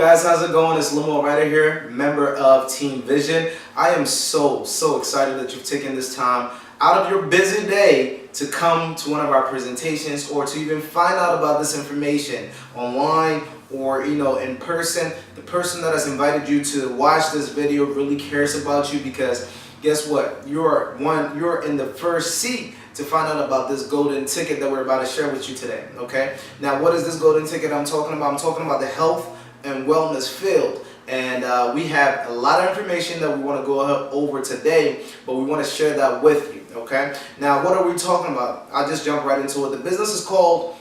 guys, how's it going? It's Limo Ryder here, member of Team Vision. I am so excited that you've taken this time out of your busy day to come to one of our presentations or to even find out about this information online or in person. The person that has invited you to watch this video really cares about you, because guess what? You're in the first seat to find out about this golden ticket that we're about to share with you today. Okay, now what is this golden ticket I'm talking about? I'm talking about the health and wellness field, and we have a lot of information that we want to go over today, but we want to share that with you. Okay, now what are we talking about? I'll just jump right into it. The business is called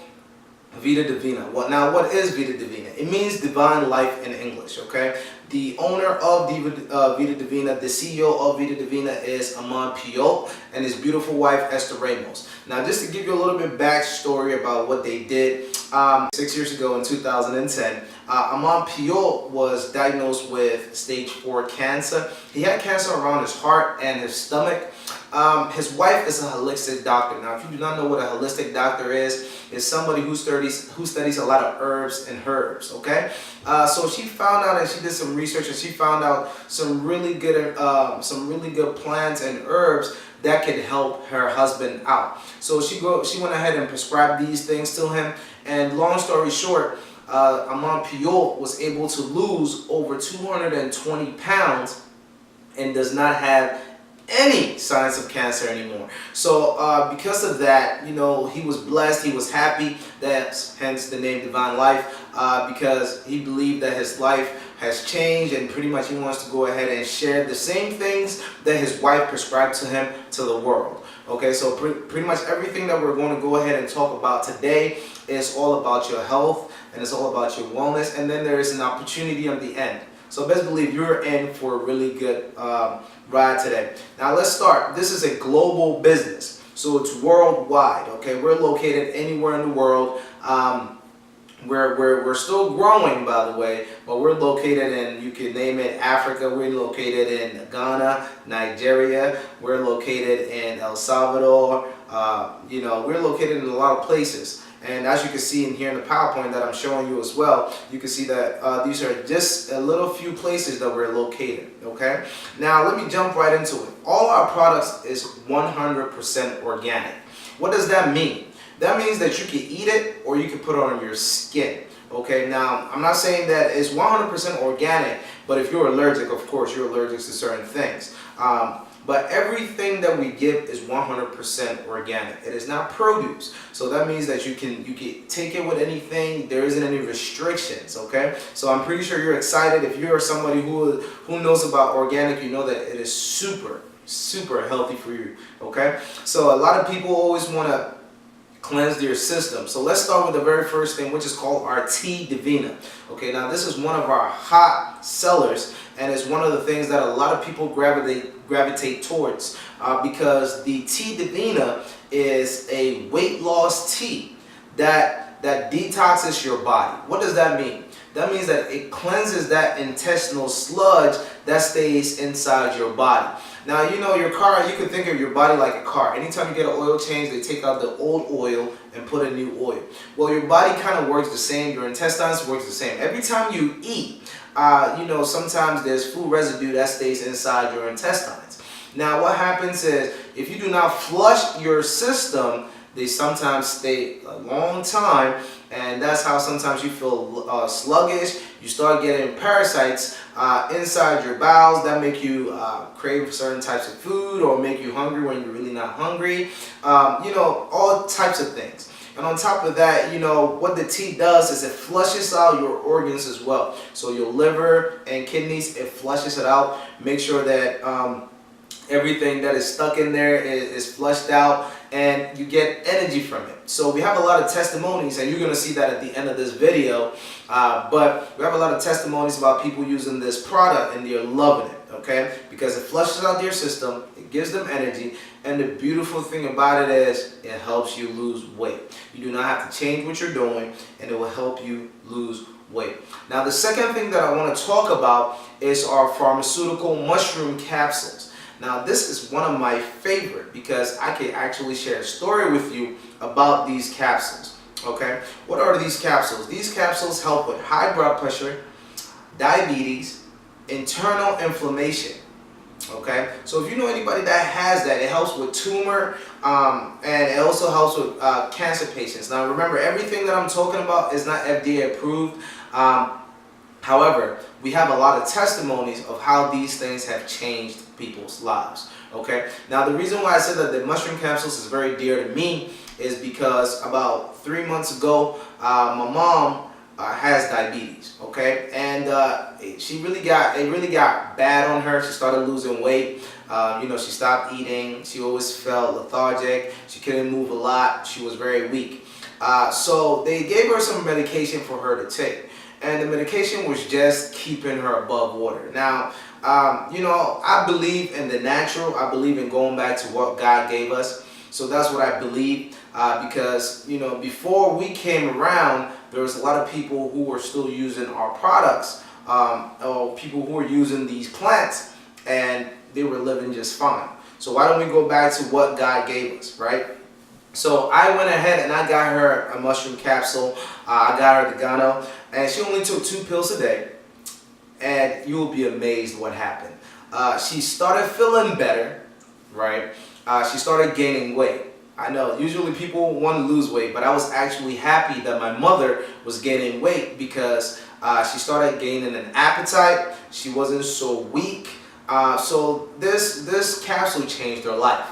Vida Divina. What is Vida Divina? It means divine life in English. Okay, the owner of Vida Divina, the CEO of Vida Divina, is Amon Puyol, and his beautiful wife Esther Ramos. Now, just to give you a little bit backstory about what they did, 6 years ago in 2010, Amon Puyol was diagnosed with stage 4 cancer. He had cancer around his heart and his stomach. His wife is a holistic doctor. Now, if you do not know what a holistic doctor is, it's somebody who studies a lot of herbs and herbs. Okay, so she found out, and she did some research, and she found out some really good plants and herbs that could help her husband out. So she went ahead and prescribed these things to him. And long story short, Amon Puyol was able to lose over 220 pounds and does not have any signs of cancer anymore. So because of that, he was blessed, he was happy. That's hence the name Divine Life, because he believed that his life has changed, and pretty much he wants to go ahead and share the same things that his wife prescribed to him to the world. Okay, so pretty much everything that we're going to go ahead and talk about today is all about your health, and it's all about your wellness, and then there is an opportunity on the end. So best believe you're in for a really good ride today. Now let's start. This is a global business, so it's worldwide. Okay, we're located anywhere in the world. We're still growing, by the way, but we're located in, you can name it, Africa. We're located in Ghana, Nigeria. We're located in El Salvador. We're located in a lot of places. And as you can see in here in the PowerPoint that I'm showing you as well, you can see that these are just a little few places that we're located. Okay, now let me jump right into it. All our products is 100% organic. What does that mean? That means that you can eat it or you can put it on your skin. Okay, now I'm not saying that it's 100% organic, but if you're allergic, of course you're allergic to certain things. But everything that we give is 100% organic. It is not produce. So that means that you can take it with anything. There isn't any restrictions, okay? So I'm pretty sure you're excited. If you're somebody who knows about organic, you know that it is super healthy for you, okay? So a lot of people always want to cleanse their system. So let's start with the very first thing, which is called our Tea Divina. Okay, now this is one of our hot sellers, and it's one of the things that a lot of people gravitate towards, because the Tea Divina is a weight loss tea that detoxes your body. What does that mean? That means that it cleanses that intestinal sludge that stays inside your body. Now, your car, you can think of your body like a car. Anytime you get an oil change, they take out the old oil and put a new oil. Well, your body kind of works the same. Your intestines works the same. Every time you eat, sometimes there's food residue that stays inside your intestines. Now, what happens is, if you do not flush your system, they sometimes stay a long time, and that's how sometimes you feel sluggish. You start getting parasites inside your bowels that make you crave certain types of food, or make you hungry when you're really not hungry. All types of things. And on top of that, what the tea does is it flushes out your organs as well. So your liver and kidneys, it flushes it out. Make sure that everything that is stuck in there is flushed out, and you get energy from it. So we have a lot of testimonies, and you're going to see that at the end of this video, but we have a lot of testimonies about people using this product and they're loving it, okay? Because it flushes out their system, it gives them energy, and the beautiful thing about it is it helps you lose weight. You do not have to change what you're doing, and it will help you lose weight. Now, the second thing that I want to talk about is our pharmaceutical mushroom capsules. Now, this is one of my favorite, because I can actually share a story with you about these capsules. Okay, what are these capsules? These capsules help with high blood pressure, diabetes, internal inflammation. Okay, so if you know anybody that has that, it helps with tumor, and it also helps with cancer patients. Now remember, everything that I'm talking about is not FDA approved. However, we have a lot of testimonies of how these things have changed people's lives. Okay, now the reason why I said that the mushroom capsules is very dear to me is because about 3 months ago, my mom has diabetes, okay, and it really got bad on her. She started losing weight. She stopped eating. She always felt lethargic. She couldn't move a lot. She was very weak. So they gave her some medication for her to take, and the medication was just keeping her above water. Now, I believe in the natural. I believe in going back to what God gave us. So that's what I believe, because before we came around, there was a lot of people who were still using our products, or people who were using these plants, and they were living just fine. So why don't we go back to what God gave us, right? So I went ahead and I got her a mushroom capsule. I got her the Gano, and she only took 2 pills a day, and you'll be amazed what happened. She started feeling better, right? She started gaining weight. I know, usually people want to lose weight, but I was actually happy that my mother was gaining weight, because she started gaining an appetite. She wasn't so weak. So this capsule changed her life.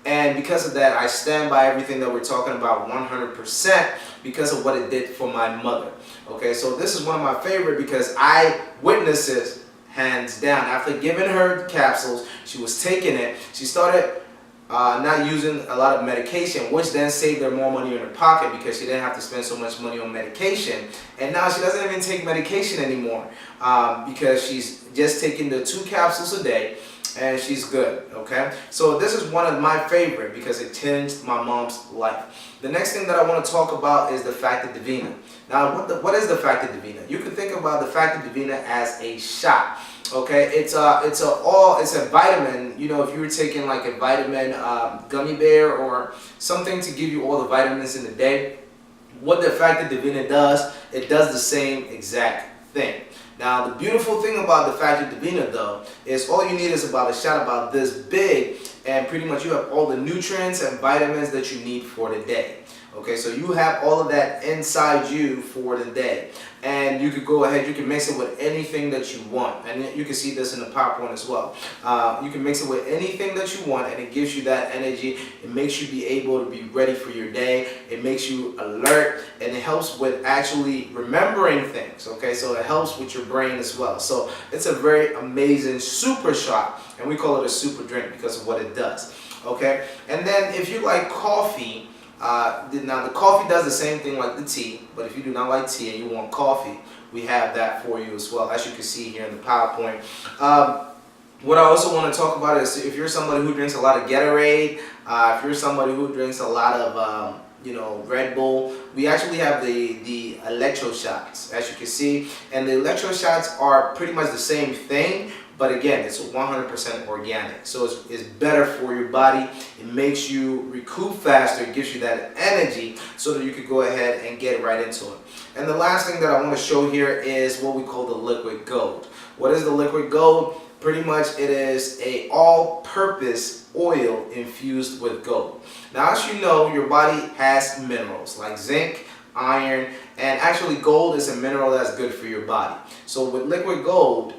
And because of that, I stand by everything that we're talking about 100%, because of what it did for my mother. Okay, so this is one of my favorite, because I witnessed it hands down. After giving her capsules, she was taking it. She started not using a lot of medication, which then saved her more money in her pocket, because she didn't have to spend so much money on medication. And now she doesn't even take medication anymore, because she's just taking the 2 capsules a day, and she's good. Okay, so this is one of my favorite, because it changed my mom's life. The next thing that I want to talk about is the Vida Divina. Now, what is the Vida Divina? You can think about the Vida Divina as a shot. Okay, it's a vitamin. If you were taking like a vitamin gummy bear or something to give you all the vitamins in the day, what the Vida Divina does, it does the same exact thing. Now, the beautiful thing about the Vida Divina, though, is all you need is about a shot about this big, and pretty much you have all the nutrients and vitamins that you need for the day. Okay, so you have all of that inside you for the day, and you could go ahead, you can mix it with anything that you want, and you can see this in the PowerPoint as well. You can mix it with anything that you want, and it gives you that energy. It makes you be able to be ready for your day. It makes you alert, and it helps with actually remembering things. Okay, so it helps with your brain as well. So it's a very amazing super shot, and we call it a super drink because of what it does. Okay, and then if you like coffee, now the coffee does the same thing like the tea, but if you do not like tea and you want coffee, we have that for you as well, as you can see here in the PowerPoint. What I also want to talk about is if you're somebody who drinks a lot of Gatorade, if you're somebody who drinks a lot of Red Bull, we actually have the Electro Shots, as you can see, and the Electro Shots are pretty much the same thing. But again, it's 100% organic, so it's better for your body. It makes you recoup faster. It gives you that energy so that you could go ahead and get right into it. And the last thing that I want to show here is what we call the liquid gold. What is the liquid gold? Pretty much it is a all-purpose oil infused with gold. Now, as you know, your body has minerals like zinc, iron, and actually gold is a mineral that's good for your body. So with liquid gold,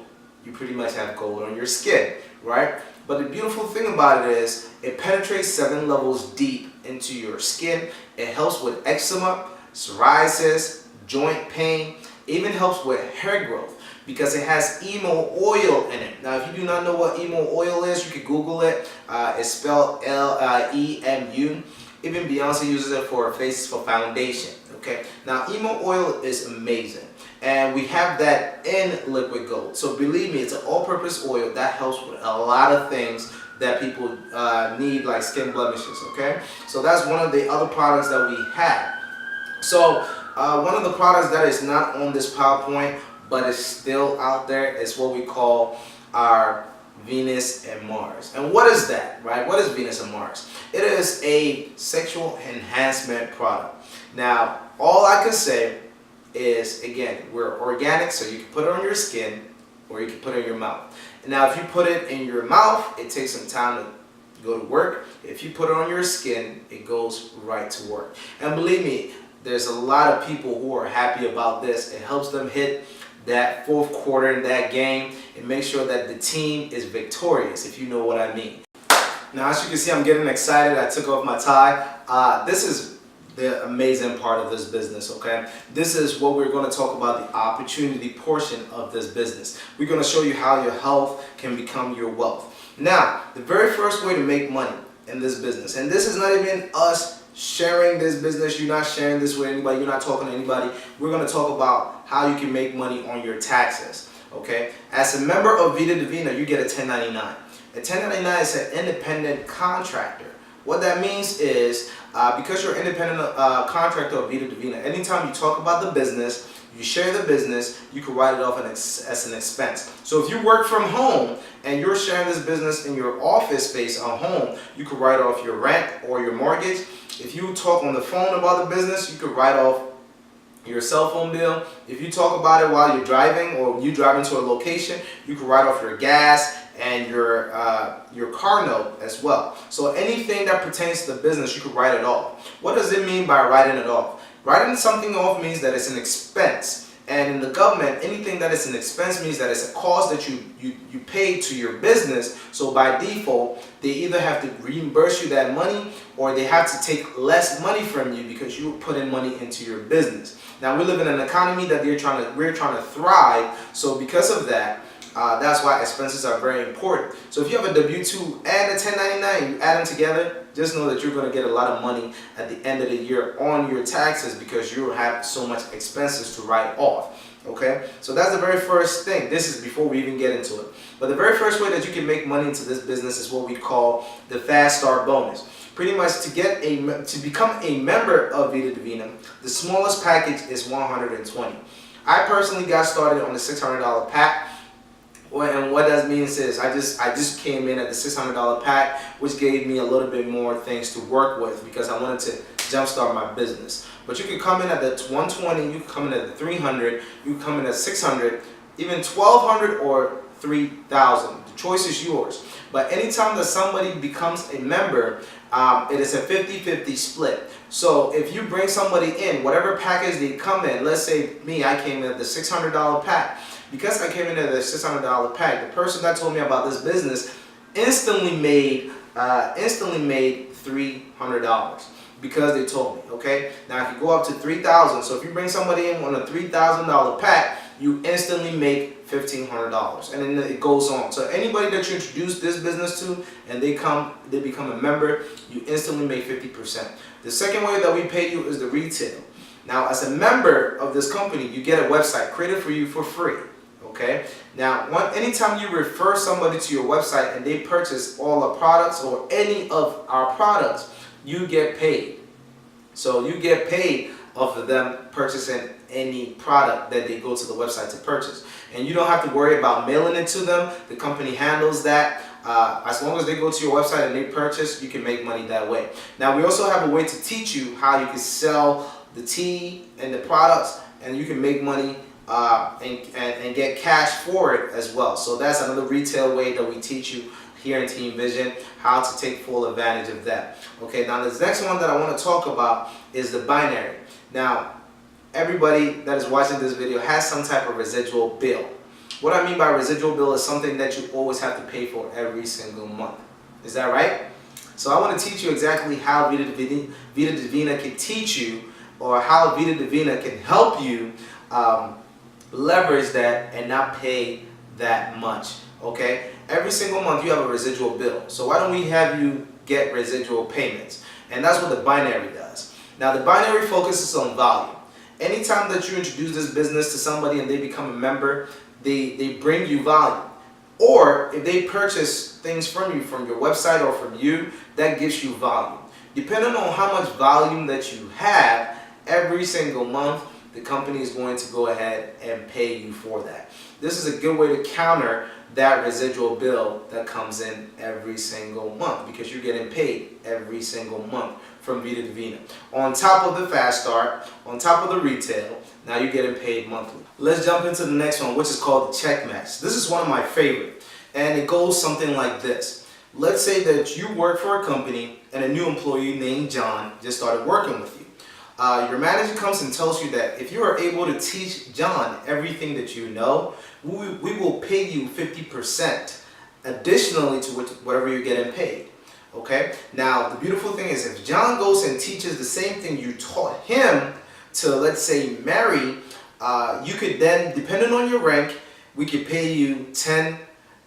you pretty much have gold on your skin, right? But the beautiful thing about it is it penetrates 7 levels deep into your skin. It helps with eczema, psoriasis, joint pain, even helps with hair growth because it has emo oil in it. Now, if you do not know what emo oil is, you can Google it. It's spelled L-E-M-U. Even Beyonce uses it for her face for foundation, okay? Now, emo oil is amazing. And we have that in liquid gold. So believe me, it's an all-purpose oil that helps with a lot of things that people need, like skin blemishes, okay? So that's one of the other products that we have. So one of the products that is not on this PowerPoint, but is still out there, is what we call our Venus and Mars. And what is that, right? What is Venus and Mars? It is a sexual enhancement product. Now, all I can say is, again, we're organic, so you can put it on your skin or you can put it in your mouth. And now if you put it in your mouth, it takes some time to go to work. If you put it on your skin, it goes right to work. And believe me, there's a lot of people who are happy about this. It helps them hit that fourth quarter in that game and make sure that the team is victorious, if you know what I mean. Now, as you can see, I'm getting excited. I took off my tie. This is the amazing part of this business, okay? This is what we're going to talk about, the opportunity portion of this business. We're going to show you how your health can become your wealth. Now, the very first way to make money in this business, and this is not even us sharing this business, you're not sharing this with anybody, you're not talking to anybody. We're going to talk about how you can make money on your taxes, okay? As a member of Vida Divina, you get a 1099. A 1099 is an independent contractor. What that means is, because you're an independent contractor of Vida Divina, anytime you talk about the business, you share the business, you can write it off as an expense. So if you work from home and you're sharing this business in your office space at home, you can write off your rent or your mortgage. If you talk on the phone about the business, you can write off your cell phone bill. If you talk about it while you're driving or you drive into a location, you can write off your gas and your car note as well. So anything that pertains to the business, you can write it off. What does it mean by writing it off? Writing something off means that it's an expense. And in the government, anything that is an expense means that it's a cost that you pay to your business. So by default, they either have to reimburse you that money or they have to take less money from you because you put in money into your business. Now we live in an economy that we're trying to thrive. So because of that, that's why expenses are very important. So if you have a W-2 and a 1099, you add them together, just know that you're going to get a lot of money at the end of the year on your taxes because you have so much expenses to write off. Okay, so that's the very first thing. This is before we even get into it. But the very first way that you can make money into this business is what we call the Fast Start bonus. Pretty much to become a member of Vida Divina, the smallest package is $120. I personally got started on the $600 pack. And what that means is I just came in at the $600 pack, which gave me a little bit more things to work with because I wanted to jumpstart my business. But you can come in at the 120, you can come in at the 300, you can come in at 600, even 1200 or 3000. The choice is yours. But anytime that somebody becomes a member, it is a 50-50 split. So if you bring somebody in, whatever package they come in, let's say me, I came in at the $600 pack. Because I came in at the $600 pack, the person that told me about this business instantly made $300 because they told me. Okay, now if you go up to 3,000, so if you bring somebody in on a $3,000 pack, you instantly make $1,500, and then it goes on. So anybody that you introduce this business to and they become a member, you instantly make 50%. The second way that we pay you is the retail. Now, as a member of this company, you get a website created for you for free. Okay. Now, anytime you refer somebody to your website and they purchase all our products or any of our products, you get paid. So you get paid off of them purchasing any product that they go to the website to purchase. And you don't have to worry about mailing it to them. The company handles that. As long as they go to your website and they purchase, you can make money that way. Now, we also have a way to teach you how you can sell the tea and the products, and you can make money and get cash for it as well. So that's another retail way that we teach you here in Team Vision, how to take full advantage of that. Okay, now this next one that I want to talk about is the binary. Now, everybody that is watching this video has some type of residual bill. What I mean by residual bill is something that you always have to pay for every single month. Is that right? So I want to teach you exactly how Vida Divina can teach you, or how Vida Divina can help you leverage that and not pay that much. Okay? Every single month you have a residual bill. So why don't we have you get residual payments? And that's what the binary does. Now, the binary focuses on volume. Anytime that you introduce this business to somebody and they become a member, they bring you volume. Or if they purchase things from you, from your website or from you, that gives you volume. Depending on how much volume that you have, every single month, the company is going to go ahead and pay you for that. This is a good way to counter that residual bill that comes in every single month, because you're getting paid every single month from Vida Divina. On top of the fast start, on top of the retail, now you're getting paid monthly. Let's jump into the next one, which is called the check match. This is one of my favorite, and it goes something like this. Let's say that you work for a company and a new employee named John just started working with you. Your manager comes and tells you that if you are able to teach John everything that you know, we will pay you 50% additionally to whatever you're getting paid. Okay? Now, the beautiful thing is, if John goes and teaches the same thing you taught him to, let's say, Mary, you could then, depending on your rank, we could pay you 10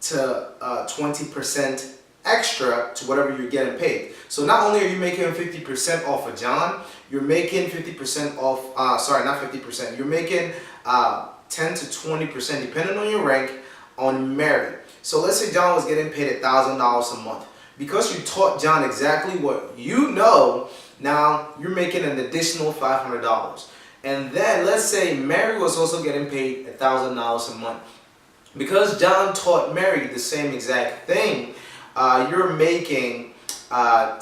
to 20% extra to whatever you're getting paid. So not only are you making 50% off of John, you're making 50% off, sorry, not 50%, you're making 10 to 20%, depending on your rank, on Mary. So let's say John was getting paid $1,000 a month. Because you taught John exactly what you know, now you're making an additional $500. And then let's say Mary was also getting paid $1,000 a month. Because John taught Mary the same exact thing, you're making 10%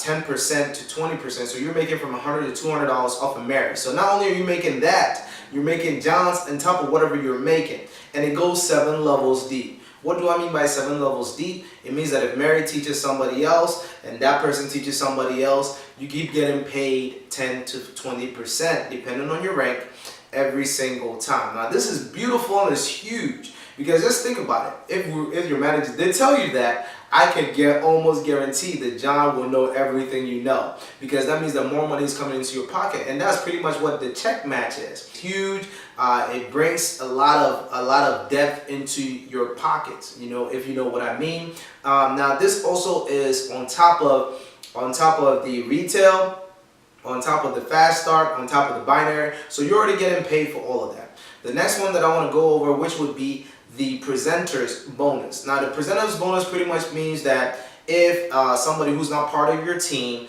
to 20%. So you're making from $100 to $200 off of Mary. So not only are you making that, you're making John's on top of whatever you're making. And it goes 7 levels deep. What do I mean by 7 levels deep? It means that if Mary teaches somebody else and that person teaches somebody else, you keep getting paid 10 to 20% depending on your rank every single time. Now this is beautiful and it's huge, because just think about it. If your manager did tell you that, I can almost guarantee that John will know everything you know, because that means that more money is coming into your pocket, and that's pretty much what the check match is. Huge. It brings a lot of depth into your pockets, you know, if you know what I mean. Now this also is on top of the retail, on top of the fast start, on top of the binary. So you're already getting paid for all of that. The next one that I want to go over, which would be the presenter's bonus. Now the presenter's bonus pretty much means that if somebody who's not part of your team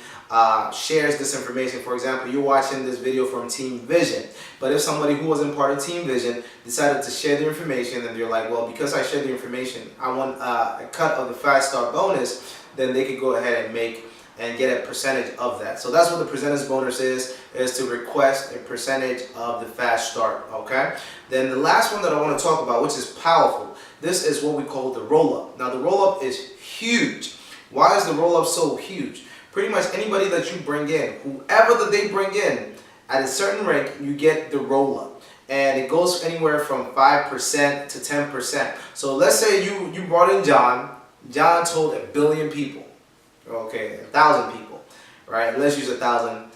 shares this information, for example, you're watching this video from Team Vision, but if somebody who wasn't part of Team Vision decided to share the information, and they're like, well, because I shared the information, I want a cut of the fast start bonus, then they could go ahead and make and get a percentage of that. So that's what the presenter's bonus is to request a percentage of the fast start, okay? Then the last one that I want to talk about, which is powerful, this is what we call the roll-up. Now the roll-up is huge. Why is the roll-up so huge? Pretty much anybody that you bring in, whoever that they bring in, at a certain rank, you get the roll-up. And it goes anywhere from 5% to 10%. So let's say you brought in John. John told 1 billion people. Okay, 1,000 people, right? Let's use 1,000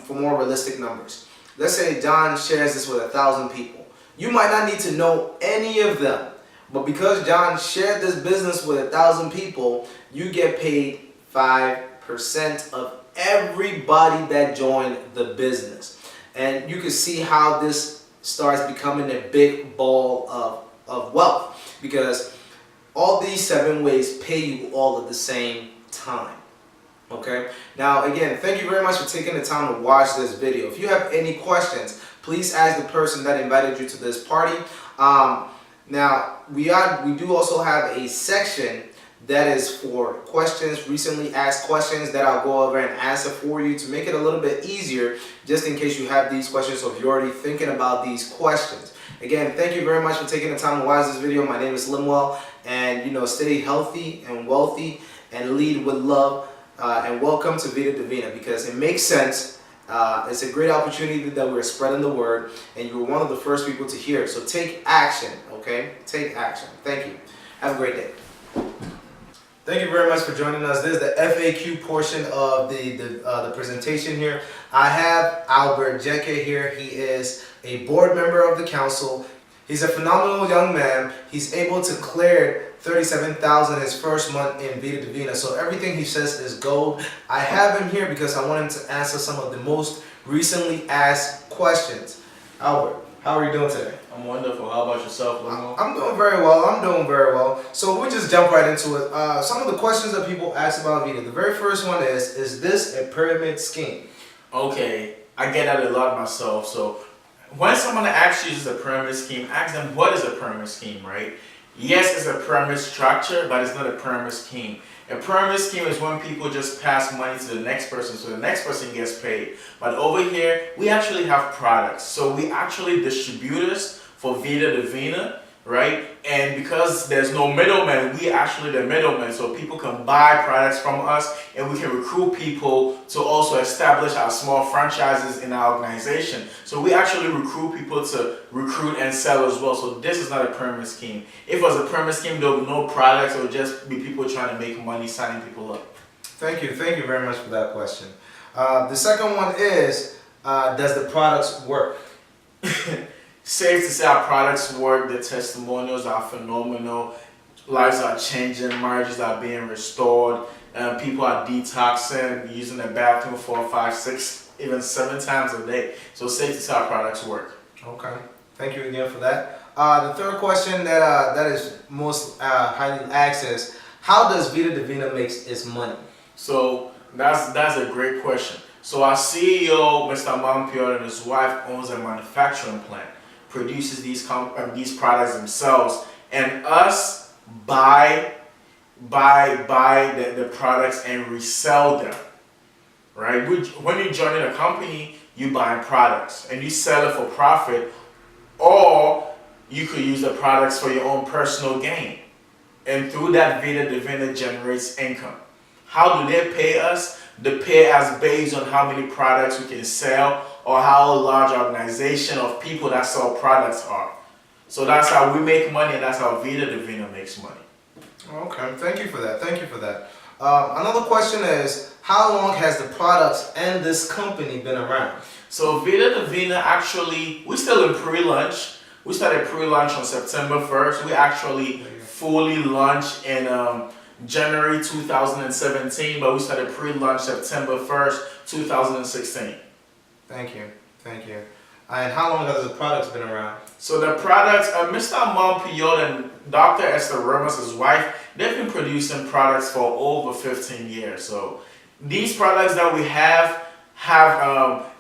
for more realistic numbers. Let's say John shares this with 1,000 people. You might not need to know any of them, but because John shared this business with 1,000 people, you get paid 5% of everybody that joined the business. And you can see how this starts becoming a big ball of wealth, because all these 7 ways pay you all at the same time. Okay? Now again, thank you very much for taking the time to watch this video. If you have any questions, please ask the person that invited you to this party. Now we do also have a section that is for questions, recently asked questions, that I'll go over and answer for you to make it a little bit easier, just in case you have these questions, or if you're already thinking about these questions. Again, thank you very much for taking the time to watch this video. My name is Limwell, and you know, stay healthy and wealthy and lead with love, and welcome to Vida Divina, because it makes sense. It's a great opportunity that we're spreading the word, and you were one of the first people to hear it. So take action, okay? Take action. Thank you. Have a great day. Thank you very much for joining us. This is the FAQ portion of the presentation here. I have Albert Jeke here. He is a board member of the council. He's a phenomenal young man. He's able to clear $37,000 his first month in Vida Divina. So everything he says is gold. I have him here because I want him to answer some of the most recently asked questions. Albert, how are you doing today? I'm wonderful. How about yourself, Limo? I'm doing very well. I'm doing very well. So we'll just jump right into it. Some of the questions that people ask about Vida. The very first one is this a pyramid scheme? Okay, I get that a lot myself. So when someone asks you is a pyramid scheme, ask them what is a pyramid scheme, right? Yes, it's a pyramid structure, but it's not a pyramid scheme. A pyramid scheme is when people just pass money to the next person, so the next person gets paid. But over here, we actually have products. So we actually distributors for Vida Divina, right? And because there's no middleman, we actually the middleman. So people can buy products from us, and we can recruit people to also establish our small franchises in our organization. So we actually recruit people to recruit and sell as well. So this is not a pyramid scheme. If it was a pyramid scheme, there would be no products. It would just be people trying to make money, signing people up. Thank you very much for that question. The second one is, does the products work? Safe to say our products work, the testimonials are phenomenal, lives are changing, marriages are being restored, people are detoxing, using the bathroom 4, 5, 6, even 7 times a day. So safe to say our products work. Okay, thank you again for that. The third question that is most highly asked is, how does Vida Divina makes its money? So that's a great question. So our CEO, Mr. Mampiot, and his wife owns a manufacturing plant, produces these products themselves, and us buy the products and resell them, right? When you join in a company, you buy products and you sell it for profit, or you could use the products for your own personal gain, and through that, Vida Divina generates income. How do they pay us? They pay us based on how many products we can sell, or how large organization of people that sell products are. So that's how we make money, and that's how Vida Divina makes money. Okay, thank you for that. Thank you for that. Another question is, how long has the products and this company been around? So Vida Divina, actually, we're still in pre-launch. We started pre-launch on September 1st. We actually fully launched in January 2017, but we started pre-launch September 1st, 2016. Thank you. Thank you. And how long has the products been around? So the products, Mr. Mampiot and Dr. Esther Ramos, his wife, they've been producing products for over 15 years. So these products that we have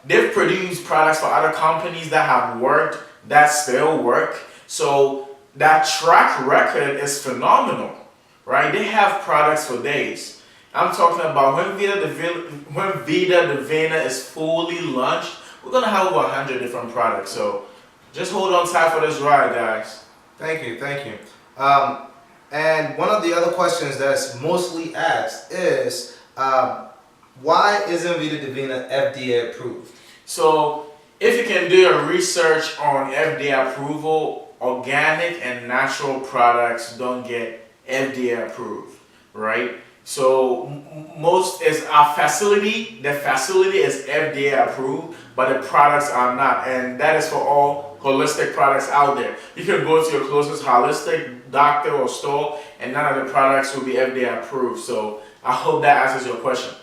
they've produced products for other companies that have worked, that still work. So that track record is phenomenal, right? They have products for days. I'm talking about when Vida Divina is fully launched, we're gonna have over 100 different products. So just hold on tight for this ride, guys. Thank you, thank you. And one of the other questions that's mostly asked is, why isn't Vida Divina FDA approved? So if you can do your research on FDA approval, organic and natural products don't get FDA approved, right? So most is our facility, the facility is FDA approved, but the products are not, and that is for all holistic products out there. You can go to your closest holistic doctor or store, and none of the products will be FDA approved. So I hope that answers your question.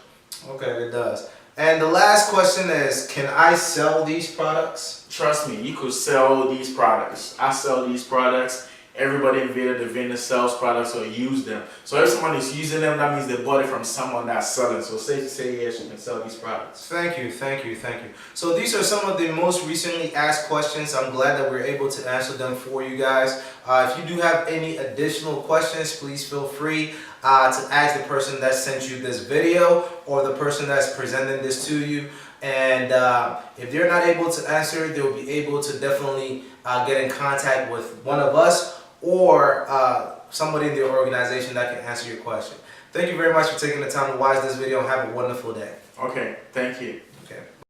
Okay, it does. And the last question is, can I sell these products? Trust me, you could sell these products. I sell these products. Everybody in Vida Divina sells products or use them. So if someone is using them, that means they bought it from someone that's selling. So safe to say, yes, you can sell these products. Thank you, thank you, thank you. So these are some of the most recently asked questions. I'm glad that we're able to answer them for you guys. If you do have any additional questions, please feel free to ask the person that sent you this video or the person that's presenting this to you. And if they're not able to answer, they'll be able to definitely get in contact with one of us or somebody in the organization that can answer your question. Thank you very much for taking the time to watch this video, and have a wonderful day. Okay, thank you. Okay.